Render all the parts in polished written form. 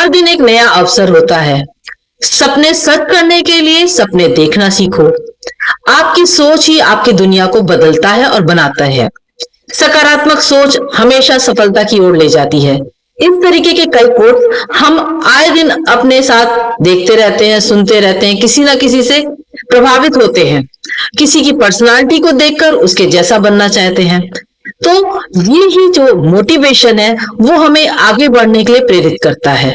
हर दिन एक नया अवसर होता है। सपने सच करने के लिए सपने देखना सीखो। आपकी सोच ही आपकी दुनिया को बदलता है और बनाता है। सकारात्मक सोच हमेशा सफलता की ओर ले जाती है। इस तरीके के कई कोट्स हम आए दिन अपने साथ देखते रहते हैं, सुनते रहते हैं, किसी ना किसी से प्रभावित होते हैं, किसी की पर्सनालिटी को देखकर उसके जैसा बनना चाहते हैं। तो ये ही जो मोटिवेशन है वो हमें आगे बढ़ने के लिए प्रेरित करता है।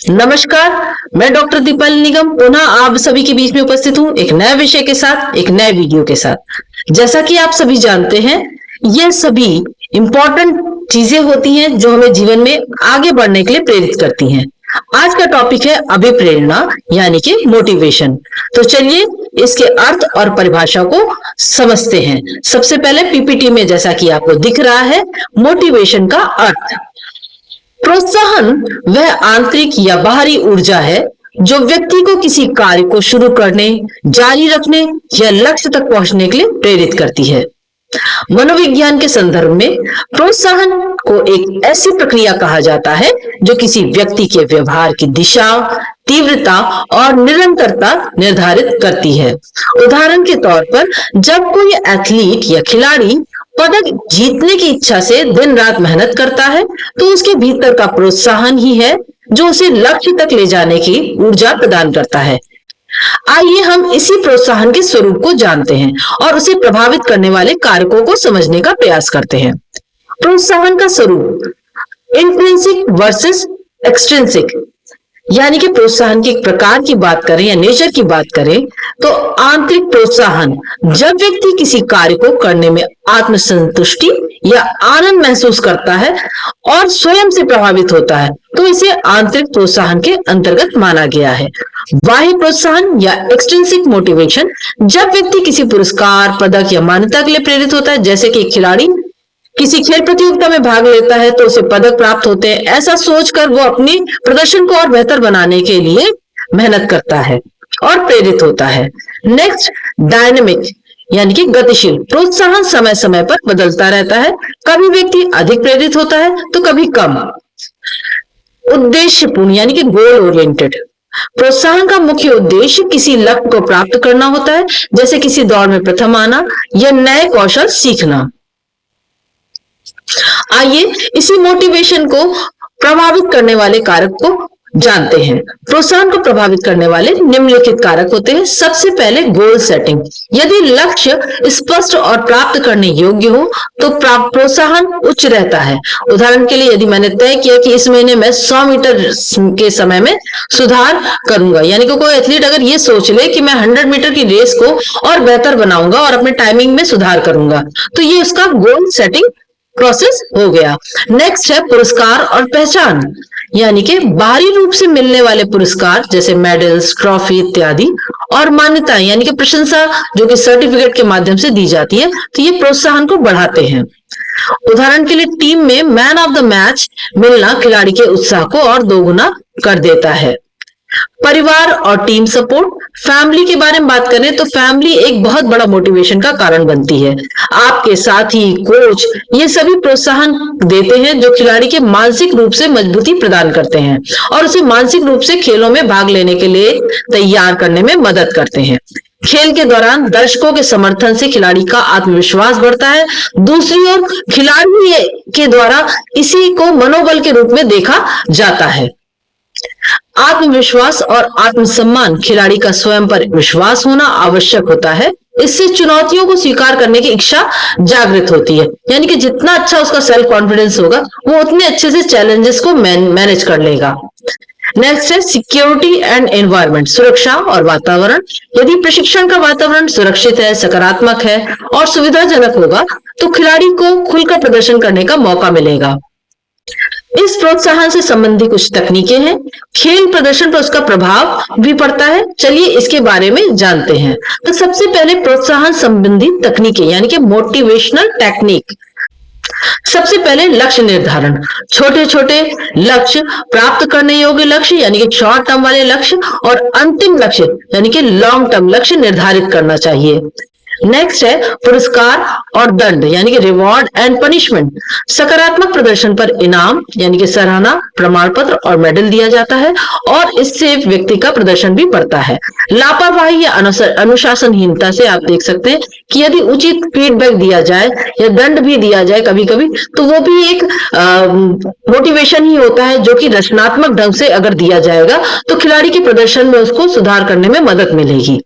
नमस्कार, मैं डॉक्टर दीपाली निगम पुनः आप सभी के बीच में उपस्थित हूँ एक नए विषय के साथ, एक नए वीडियो के साथ। जैसा कि आप सभी जानते हैं, ये सभी इंपॉर्टेंट चीजें होती हैं जो हमें जीवन में आगे बढ़ने के लिए प्रेरित करती हैं। आज का टॉपिक है अभिप्रेरणा यानी कि मोटिवेशन। तो चलिए इसके अर्थ और परिभाषा को समझते हैं। सबसे पहले पीपीटी में जैसा कि आपको दिख रहा है, मोटिवेशन का अर्थ। प्रोत्साहन वह आंतरिक या बाहरी ऊर्जा है जो व्यक्ति को किसी कार्य को शुरू करने, जारी रखने या लक्ष्य तक पहुंचने के लिए प्रेरित करती है। मनोविज्ञान के संदर्भ में प्रोत्साहन को एक ऐसी प्रक्रिया कहा जाता है जो किसी व्यक्ति के व्यवहार की दिशा, तीव्रता और निरंतरता निर्धारित करती है। उदाहरण के तौर पर जब कोई एथलीट या खिलाड़ी पदक जीतने की इच्छा से दिन रात मेहनत करता है तो उसके भीतर का प्रोत्साहन ही है जो उसे लक्ष्य तक ले जाने की ऊर्जा प्रदान करता है। आइए हम इसी प्रोत्साहन के स्वरूप को जानते हैं और उसे प्रभावित करने वाले कारकों को समझने का प्रयास करते हैं। प्रोत्साहन का स्वरूप इंट्रिंसिक वर्सेस एक्सट्रिंसिक, यानी कि प्रोत्साहन के प्रकार की बात करें या नेचर की बात करें तो आंतरिक प्रोत्साहन जब व्यक्ति किसी कार्य को करने में आत्मसंतुष्टि या आनंद महसूस करता है और स्वयं से प्रभावित होता है तो इसे आंतरिक प्रोत्साहन के अंतर्गत माना गया है। बाह्य प्रोत्साहन या एक्सट्रिंसिक मोटिवेशन जब व्यक्ति किसी पुरस्कार, पदक या मान्यता के लिए प्रेरित होता है, जैसे कि एक खिलाड़ी किसी खेल प्रतियोगिता में भाग लेता है तो उसे पदक प्राप्त होते हैं, ऐसा सोचकर वो अपने प्रदर्शन को और बेहतर बनाने के लिए मेहनत करता है और प्रेरित होता है। नेक्स्ट, डायनेमिक यानी कि गतिशील प्रोत्साहन समय समय पर बदलता रहता है। कभी व्यक्ति अधिक प्रेरित होता है तो कभी कम। उद्देश्यपूर्ण यानी कि गोल ओरिएंटेड प्रोत्साहन का मुख्य उद्देश्य किसी लक्ष्य को प्राप्त करना होता है, जैसे किसी दौड़ में प्रथम आना या नए कौशल सीखना। आइए इसी मोटिवेशन को प्रभावित करने वाले कारक को जानते हैं। प्रोत्साहन को प्रभावित करने वाले निम्नलिखित कारक होते हैं। सबसे पहले गोल सेटिंग। यदि लक्ष्य स्पष्ट और प्राप्त करने योग्य हो तो प्रोत्साहन उच्च रहता है। उदाहरण के लिए यदि मैंने तय किया कि इस महीने में 100 मीटर के समय में सुधार करूंगा, यानी कि कोई एथलीट अगर ये सोच ले कि मैं 100 मीटर की रेस को और बेहतर बनाऊंगा और अपने टाइमिंग में सुधार करूंगा, तो ये उसका गोल सेटिंग प्रोसेस हो गया। नेक्स्ट है पुरस्कार और पहचान, यानी कि बाहरी रूप से मिलने वाले पुरस्कार जैसे मेडल्स, ट्रॉफी इत्यादि, और मान्यता यानी कि प्रशंसा जो कि सर्टिफिकेट के माध्यम से दी जाती है, तो ये प्रोत्साहन को बढ़ाते हैं। उदाहरण के लिए टीम में मैन ऑफ द मैच मिलना खिलाड़ी के उत्साह को और दोगुना कर देता है। परिवार और टीम सपोर्ट। फैमिली के बारे में बात करें तो फैमिली एक बहुत बड़ा मोटिवेशन का कारण बनती है। आपके साथी, कोच ये सभी प्रोत्साहन देते हैं जो खिलाड़ी के मानसिक रूप से मजबूती प्रदान करते हैं और उसे मानसिक रूप से खेलों में भाग लेने के लिए तैयार करने में मदद करते हैं। खेल के दौरान दर्शकों के समर्थन से खिलाड़ी का आत्मविश्वास बढ़ता है। दूसरी ओर खिलाड़ी के द्वारा इसी को मनोबल के रूप में देखा जाता है। आत्मविश्वास और आत्मसम्मान खिलाड़ी का स्वयं पर विश्वास होना आवश्यक होता है। इससे चुनौतियों को स्वीकार करने की इच्छा जागृत होती है, यानी कि जितना अच्छा उसका सेल्फ कॉन्फिडेंस होगा वो उतने अच्छे से चैलेंजेस को मैनेज कर लेगा। नेक्स्ट है सिक्योरिटी एंड एनवायरनमेंट, सुरक्षा और वातावरण। यदि प्रशिक्षण का वातावरण सुरक्षित है, सकारात्मक है और सुविधाजनक होगा तो खिलाड़ी को खुलकर प्रदर्शन करने का मौका मिलेगा। इस प्रोत्साहन से संबंधित कुछ तकनीकें हैं। खेल प्रदर्शन पर उसका प्रभाव भी पड़ता है, चलिए इसके बारे में जानते हैं। तो सबसे पहले प्रोत्साहन संबंधी तकनीकें यानी कि मोटिवेशनल टेक्निक। सबसे पहले लक्ष्य निर्धारण। छोटे छोटे लक्ष्य, प्राप्त करने योग्य लक्ष्य यानी कि शॉर्ट टर्म वाले लक्ष्य और अंतिम लक्ष्य यानी कि लॉन्ग टर्म लक्ष्य निर्धारित करना चाहिए। नेक्स्ट है पुरस्कार और दंड यानी कि रिवॉर्ड एंड पनिशमेंट। सकारात्मक प्रदर्शन पर इनाम यानी कि सराहना, प्रमाण पत्र और मेडल दिया जाता है और इससे व्यक्ति का प्रदर्शन भी बढ़ता है। लापरवाही या अनुशासनहीनता से आप देख सकते हैं कि यदि उचित फीडबैक दिया जाए या दंड भी दिया जाए कभी कभी, तो वो भी एक मोटिवेशन ही होता है, जो कि रचनात्मक ढंग से अगर दिया जाएगा तो खिलाड़ी के प्रदर्शन में उसको सुधार करने में मदद मिलेगी।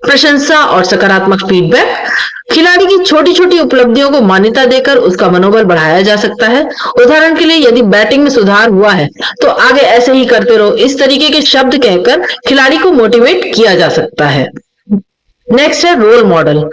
प्रशंसा और सकारात्मक फीडबैक। खिलाड़ी की छोटी छोटी उपलब्धियों को मान्यता देकर उसका मनोबल बढ़ाया जा सकता है। उदाहरण के लिए यदि बैटिंग में सुधार हुआ है तो आगे ऐसे ही करते रहो, इस तरीके के शब्द कहकर खिलाड़ी को मोटिवेट किया जा सकता है। नेक्स्ट है रोल मॉडल।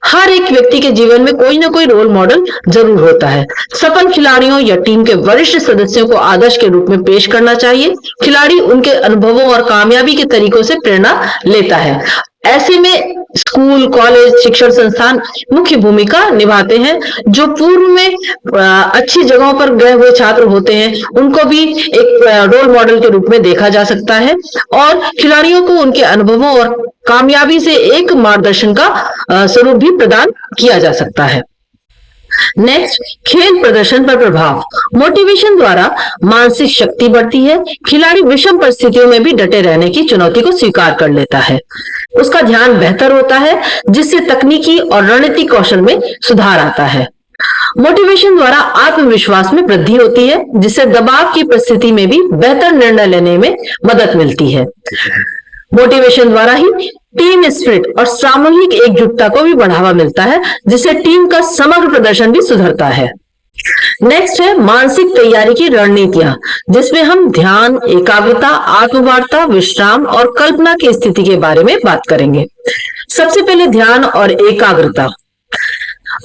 हर एक व्यक्ति के जीवन में कोई ना कोई रोल मॉडल जरूर होता है। सफल खिलाड़ियों या टीम के वरिष्ठ सदस्यों को आदर्श के रूप में पेश करना चाहिए। खिलाड़ी उनके अनुभवों और कामयाबी के तरीकों से प्रेरणा लेता है। ऐसे में स्कूल, कॉलेज, शिक्षण संस्थान मुख्य भूमिका निभाते हैं। जो पूर्व में अच्छी जगहों पर गए हुए छात्र होते हैं उनको भी एक रोल मॉडल के रूप में देखा जा सकता है और खिलाड़ियों को उनके अनुभवों और कामयाबी से एक मार्गदर्शन का स्वरूप भी प्रदान किया जा सकता है। नेक्स्ट, खेल प्रदर्शन पर प्रभाव। मोटिवेशन द्वारा मानसिक शक्ति बढ़ती है। खिलाड़ी विषम परिस्थितियों में भी डटे रहने की चुनौती को स्वीकार कर लेता है। उसका ध्यान बेहतर होता है जिससे तकनीकी और रणनीतिक कौशल में सुधार आता है। मोटिवेशन द्वारा आत्मविश्वास में वृद्धि होती है जिससे दबाव की परिस्थिति में भी बेहतर निर्णय लेने में मदद मिलती है। मोटिवेशन द्वारा ही टीम स्पिरिट और सामूहिक एकजुटता को भी बढ़ावा मिलता है जिससे टीम का समग्र प्रदर्शन भी सुधरता है। नेक्स्ट है मानसिक तैयारी की रणनीतियां, जिसमें हम ध्यान, एकाग्रता, आत्मवार्ता, विश्राम और कल्पना की स्थिति के बारे में बात करेंगे। सबसे पहले ध्यान और एकाग्रता।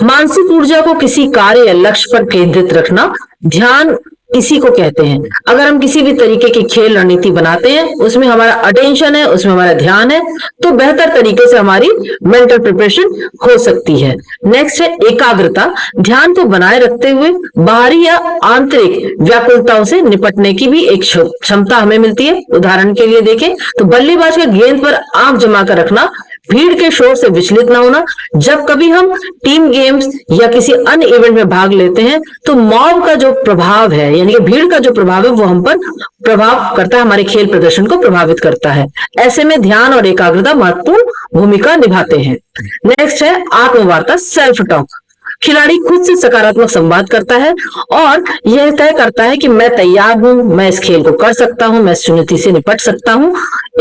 मानसिक ऊर्जा को किसी कार्य या लक्ष्य पर केंद्रित रखना ध्यान इसी को कहते हैं। अगर हम किसी भी तरीके की खेल रणनीति बनाते हैं, उसमें हमारा अटेंशन है, उसमें हमारा ध्यान है, तो बेहतर तरीके से हमारी मेंटल प्रिपरेशन हो सकती है। नेक्स्ट है एकाग्रता। ध्यान को बनाए रखते हुए बाहरी या आंतरिक व्याकुलताओं से निपटने की भी एक क्षमता हमें मिलती है। उदाहरण के लिए देखें तो बल्लेबाज का गेंद पर आंख जमा कर रखना, भीड़ के शोर से विचलित ना होना। जब कभी हम टीम गेम्स या किसी अन्य इवेंट में भाग लेते हैं तो मॉब का जो प्रभाव है यानी कि भीड़ का जो प्रभाव है वो हम पर प्रभाव करता है, हमारे खेल प्रदर्शन को प्रभावित करता है। ऐसे में ध्यान और एकाग्रता महत्वपूर्ण भूमिका निभाते हैं। नेक्स्ट है आत्मवार्ता, सेल्फ टॉक। खिलाड़ी खुद से सकारात्मक संवाद करता है और यह तय करता है कि मैं तैयार हूं, मैं इस खेल को कर सकता हूं, मैं इस चुनौती से निपट सकता हूं।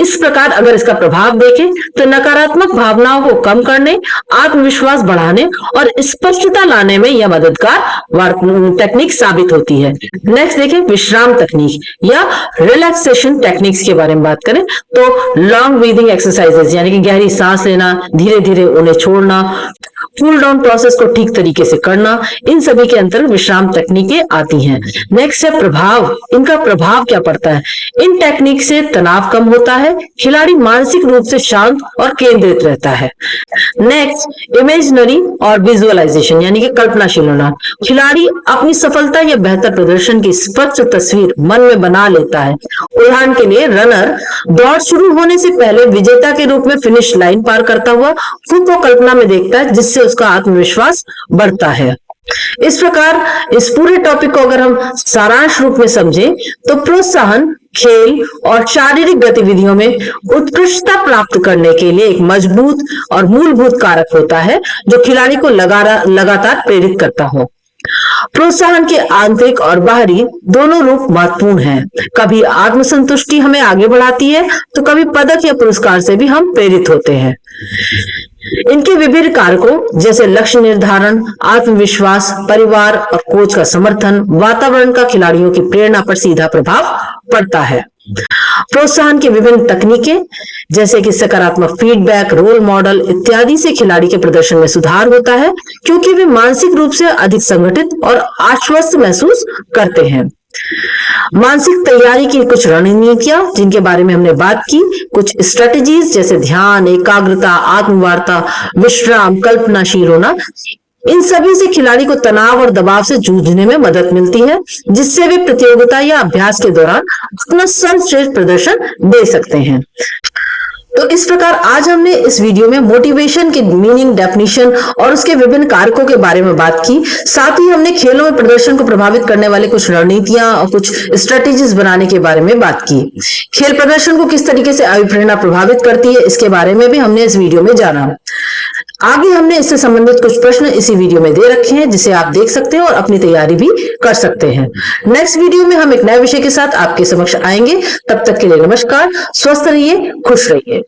इस प्रकार अगर इसका प्रभाव देखें तो नकारात्मक भावनाओं को कम करने, आत्मविश्वास बढ़ाने और स्पष्टता लाने में यह मददगार टेक्निक साबित होती है। नेक्स्ट देखें विश्राम तकनीक या रिलैक्सेशन टेक्निक्स के बारे में बात करें तो लॉन्ग ब्रीदिंग एक्सरसाइजेस यानी कि गहरी सांस लेना, धीरे धीरे उन्हें छोड़ना, कूल डाउन प्रोसेस को ठीक तरीके से करना, इन सभी के अंतर्गत विश्राम तकनीकें आती हैं। नेक्स्ट है प्रभाव। इनका प्रभाव क्या पड़ता है? इन टेक्निक से तनाव कम होता है, खिलाड़ी मानसिक रूप से शांत और केंद्रित रहता है। नेक्स्ट इमेजिनरी और विजुअलाइजेशन यानी कि कल्पनाशील होना। खिलाड़ी अपनी सफलता या बेहतर प्रदर्शन की स्पष्ट तस्वीर मन में बना लेता है। उदाहरण के लिए रनर दौड़ शुरू होने से पहले विजेता के रूप में फिनिश लाइन पार करता हुआ खुद को कल्पना में देखता है जिससे उसका आत्मविश्वास बढ़ता है। इस प्रकार इस पूरे टॉपिक को अगर हम सारांश रूप में समझें तो प्रोत्साहन खेल और शारीरिक गतिविधियों में उत्कृष्टता प्राप्त करने के लिए एक मजबूत और मूलभूत कारक होता है जो खिलाड़ी को लगातार प्रेरित करता हो। प्रोत्साहन के आंतरिक और बाहरी दोनों रूप महत्वपूर्ण हैं। कभी आत्मसंतुष्टि हमें आगे बढ़ाती है तो कभी पदक या पुरस्कार से भी हम प्रेरित होते हैं। इनके विभिन्न कारकों जैसे लक्ष्य निर्धारण, आत्मविश्वास, परिवार और कोच का समर्थन, वातावरण का खिलाड़ियों की प्रेरणा पर सीधा प्रभाव पड़ता है। प्रोत्साहन की विभिन्न तकनीकें जैसे कि सकारात्मक फीडबैक, रोल मॉडल इत्यादि से खिलाड़ी के प्रदर्शन में सुधार होता है क्योंकि वे मानसिक रूप से अधिक संगठित और आश्वस्त महसूस करते हैं। मानसिक तैयारी की कुछ रणनीतियां जिनके बारे में हमने बात की, कुछ स्ट्रेटेजीज जैसे ध्यान, एकाग्रता, आत्मवार्ता, विश्राम, कल्पनाशील होना, इन सभी से खिलाड़ी को तनाव और दबाव से जूझने में मदद मिलती है जिससे वे प्रतियोगिता या अभ्यास के दौरान अपना सर्वश्रेष्ठ प्रदर्शन दे सकते हैं। तो इस प्रकार आज हमने इस वीडियो में मोटिवेशन के मीनिंग, डेफिनेशन और उसके विभिन्न कारकों के बारे में बात की। साथ ही हमने खेलों में प्रदर्शन को प्रभावित करने वाले कुछ रणनीतियां और कुछ स्ट्रेटेजीज बनाने के बारे में बात की। खेल प्रदर्शन को किस तरीके से अभिप्रेरणा प्रभावित करती है, इसके बारे में भी हमने इस वीडियो में जाना। आगे हमने इससे संबंधित कुछ प्रश्न इसी वीडियो में दे रखे हैं, जिसे आप देख सकते हैं और अपनी तैयारी भी कर सकते हैं। नेक्स्ट वीडियो में हम एक नए विषय के साथ आपके समक्ष आएंगे। तब तक के लिए नमस्कार, स्वस्थ रहिए, खुश रहिए।